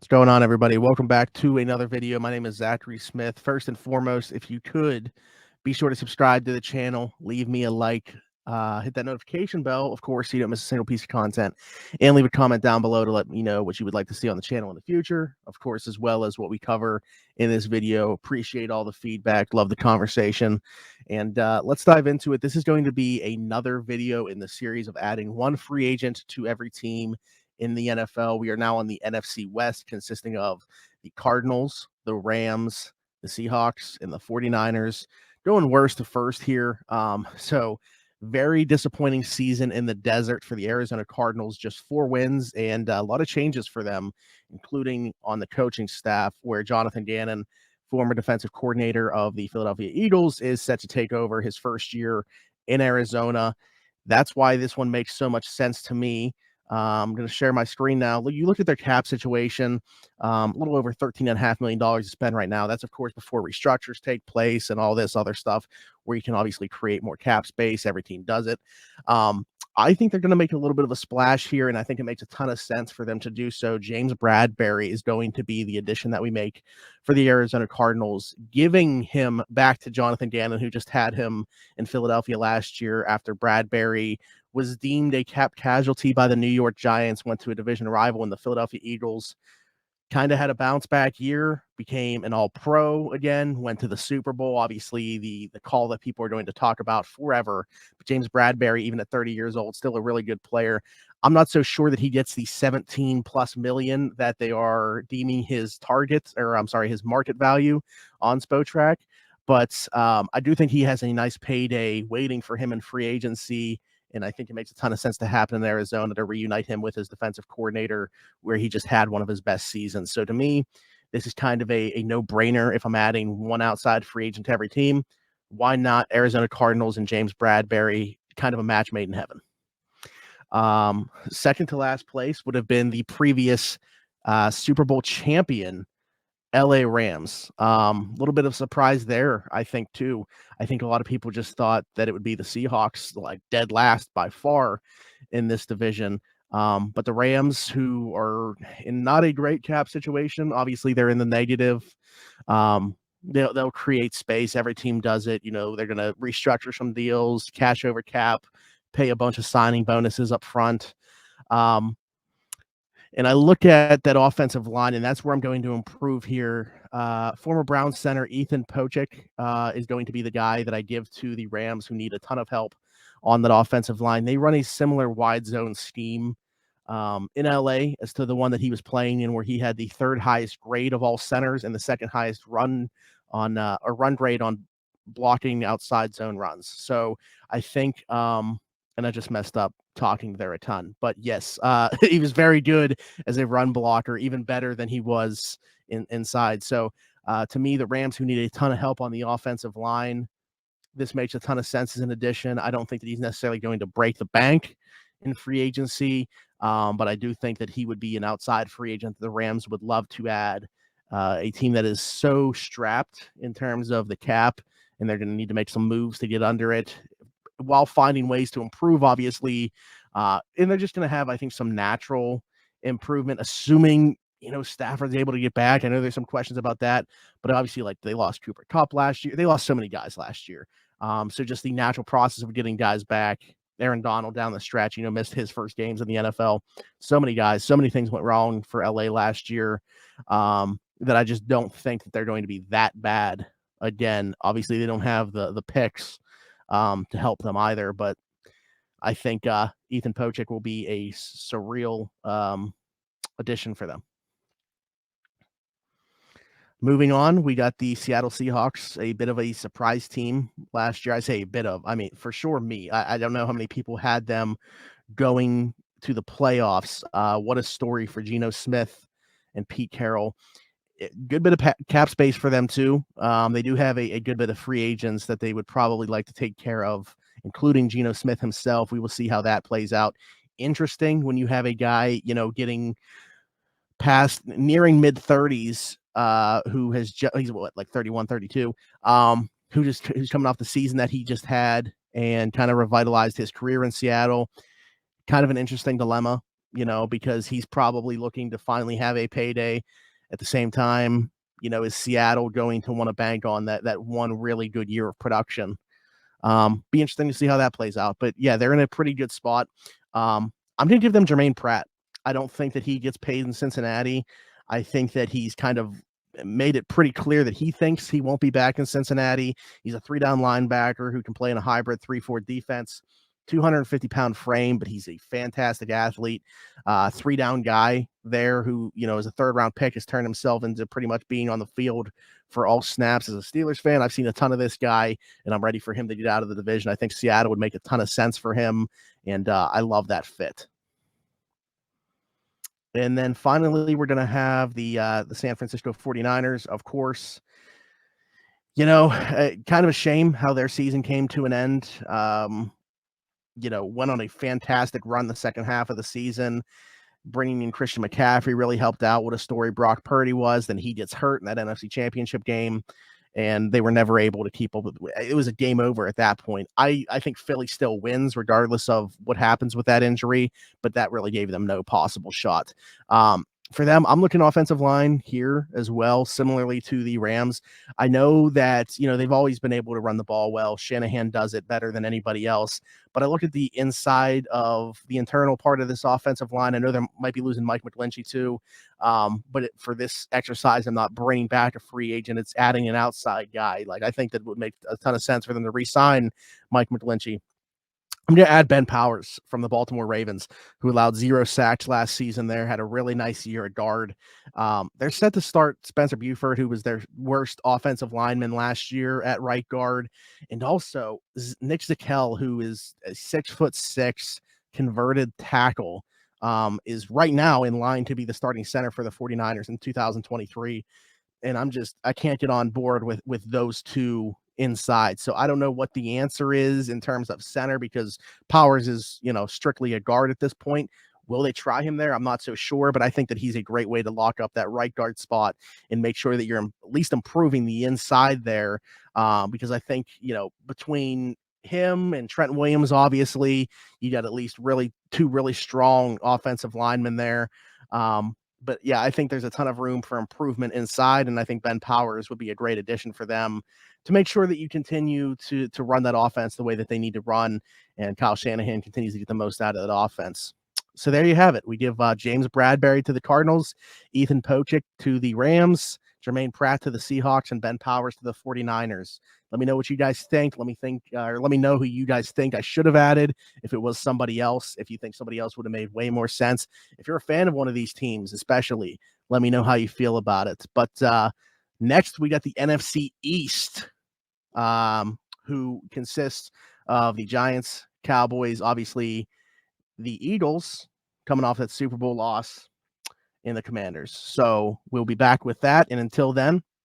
What's going on, everybody? Welcome back to another video. My name is Zachary Smith. First and foremost, if you could, be sure to subscribe to the channel, leave me a like, hit that notification bell, of course, so you don't miss a single piece of content, and leave a comment down below to let me know what you would like to see on the channel in the future, of course, as well as what we cover in this video. Appreciate all the feedback, love the conversation, and let's dive into it. This is going to be another video in the series of adding one free agent to every team in the NFL. We are now on the NFC West, consisting of the Cardinals, the Rams, the Seahawks, and the 49ers. Going worst to first here. So very disappointing season in the desert for the Arizona Cardinals. Just 4 wins and a lot of changes for them, including on the coaching staff, where Jonathan Gannon, former defensive coordinator of the Philadelphia Eagles, is set to take over his first year in Arizona. That's why this one makes so much sense to me. I'm going to share my screen now. You look at their cap situation, a little over $13.5 million to spend right now. That's, of course, before restructures take place and all this other stuff where you can obviously create more cap space. Every team does it. I think they're going to make a little bit of a splash here, and I think it makes a ton of sense for them to do so. James Bradberry is going to be the addition that we make for the Arizona Cardinals, giving him back to Jonathan Gannon, who just had him in Philadelphia last year after Bradberry was deemed a cap casualty by the New York Giants, went to a division rival in the Philadelphia Eagles, kind of had a bounce back year, became an all-pro again, went to the Super Bowl, obviously the call that people are going to talk about forever. But James Bradberry, even at 30 years old, still a really good player. I'm not so sure that he gets the 17 plus million that they are deeming his target, or I'm sorry, his market value on Spotrac. But I do think he has a nice payday waiting for him in free agency. And I think it makes a ton of sense to happen in Arizona to reunite him with his defensive coordinator, where he just had one of his best seasons. So to me, this is kind of a no-brainer. If I'm adding one outside free agent to every team, why not Arizona Cardinals and James Bradberry? Kind of a match made in heaven. Second to last place would have been the previous Super Bowl champion, LA Rams. Little bit of surprise there, I think, too. I think a lot of people just thought that it would be the Seahawks, like dead last by far in this division. But the Rams, who are in not a great cap situation, obviously they're in the negative. They'll create space. Every team does it. You know, they're going to restructure some deals, cash over cap, pay a bunch of signing bonuses up front. And I look at that offensive line, and that's where I'm going to improve here. Former Browns center Ethan Pocic is going to be the guy that I give to the Rams, who need a ton of help on that offensive line. They run a similar wide zone scheme in LA as to the one that he was playing in, where he had the 3rd highest grade of all centers and the 2nd highest run grade on blocking outside zone runs. So I think and I just messed up talking there a ton. But yes, he was very good as a run blocker, even better than he was inside. So to me, the Rams, who need a ton of help on the offensive line, this makes a ton of sense as an addition. I don't think that he's necessarily going to break the bank in free agency, but I do think that he would be an outside free agent that the Rams would love to add. A team that is so strapped in terms of the cap, and they're going to need to make some moves to get under it, while finding ways to improve, obviously. And they're just going to have, I think, some natural improvement, assuming, Stafford's able to get back. I know there's some questions about that, but obviously, like, they lost Cooper Kupp last year. They lost so many guys last year. So just the natural process of getting guys back. Aaron Donald down the stretch, missed his first games in the NFL. So many guys, so many things went wrong for LA last year, that I just don't think that they're going to be that bad again. Obviously, they don't have the picks to help them either, but I think Ethan Pocic will be a surreal addition for them. Moving on, we got the Seattle Seahawks, a bit of a surprise team last year. I say a bit of, I mean, for sure me. I don't know how many people had them going to the playoffs. What a story for Geno Smith and Pete Carroll. Good bit of cap space for them, too. They do have a good bit of free agents that they would probably like to take care of, including Geno Smith himself. We will see how that plays out. Interesting when you have a guy, getting past nearing mid-30s, who has he's what, like 31, 32, who's coming off the season that he just had and kind of revitalized his career in Seattle. Kind of an interesting dilemma. because he's probably looking to finally have a payday. At the same time, is Seattle going to want to bank on that one really good year of production? Be interesting to see how that plays out. But yeah, they're in a pretty good spot. I'm going to give them Jermaine Pratt. I don't think that he gets paid in Cincinnati. I think that he's kind of made it pretty clear that he thinks he won't be back in Cincinnati. He's a 3-down linebacker who can play in a hybrid 3-4 defense. 250-pound frame, but he's a fantastic athlete. 3-down guy there who, is a 3rd-round pick, has turned himself into pretty much being on the field for all snaps. As a Steelers fan, I've seen a ton of this guy, and I'm ready for him to get out of the division. I think Seattle would make a ton of sense for him, and I love that fit. And then finally, we're going to have the San Francisco 49ers, of course. Kind of a shame how their season came to an end. Went on a fantastic run the second half of the season. Bringing in Christian McCaffrey really helped out. What a story Brock Purdy was. Then he gets hurt in that NFC Championship game, and they were never able to keep up with it. It was a game over at that point. I think Philly still wins regardless of what happens with that injury, but that really gave them no possible shot. For them, I'm looking offensive line here as well, similarly to the Rams. I know that, they've always been able to run the ball well. Shanahan does it better than anybody else. But I look at the inside of the internal part of this offensive line. I know they might be losing Mike McGlinchey too. But for this exercise, I'm not bringing back a free agent. It's adding an outside guy. Like, I think that would make a ton of sense for them to re-sign Mike McGlinchey. I'm going to add Ben Powers from the Baltimore Ravens, who allowed 0 sacks last season there, had a really nice year at guard. They're set to start Spencer Buford, who was their worst offensive lineman last year at right guard. And also Nick Zakelj, who is a 6'6" converted tackle, is right now in line to be the starting center for the 49ers in 2023. And I can't get on board with those two inside. So I don't know what the answer is in terms of center, because Powers is, strictly a guard at this point. Will they try him there? I'm not so sure, but I think that he's a great way to lock up that right guard spot and make sure that you're at least improving the inside there. Because I think, between him and Trent Williams, obviously, you got at least two really strong offensive linemen there. But yeah, I think there's a ton of room for improvement inside, and I think Ben Powers would be a great addition for them to make sure that you continue to run that offense the way that they need to run, and Kyle Shanahan continues to get the most out of that offense. So there you have it. We give James Bradbury to the Cardinals, Ethan Pochik to the Rams, Jermaine Pratt to the Seahawks, and Ben Powers to the 49ers. Let me know what you guys think. Let me know who you guys think I should have added if it was somebody else, if you think somebody else would have made way more sense. If you're a fan of one of these teams, especially, let me know how you feel about it. But next, we got the NFC East, who consists of the Giants, Cowboys, obviously the Eagles coming off that Super Bowl loss, in the Commanders. So we'll be back with that. And until then,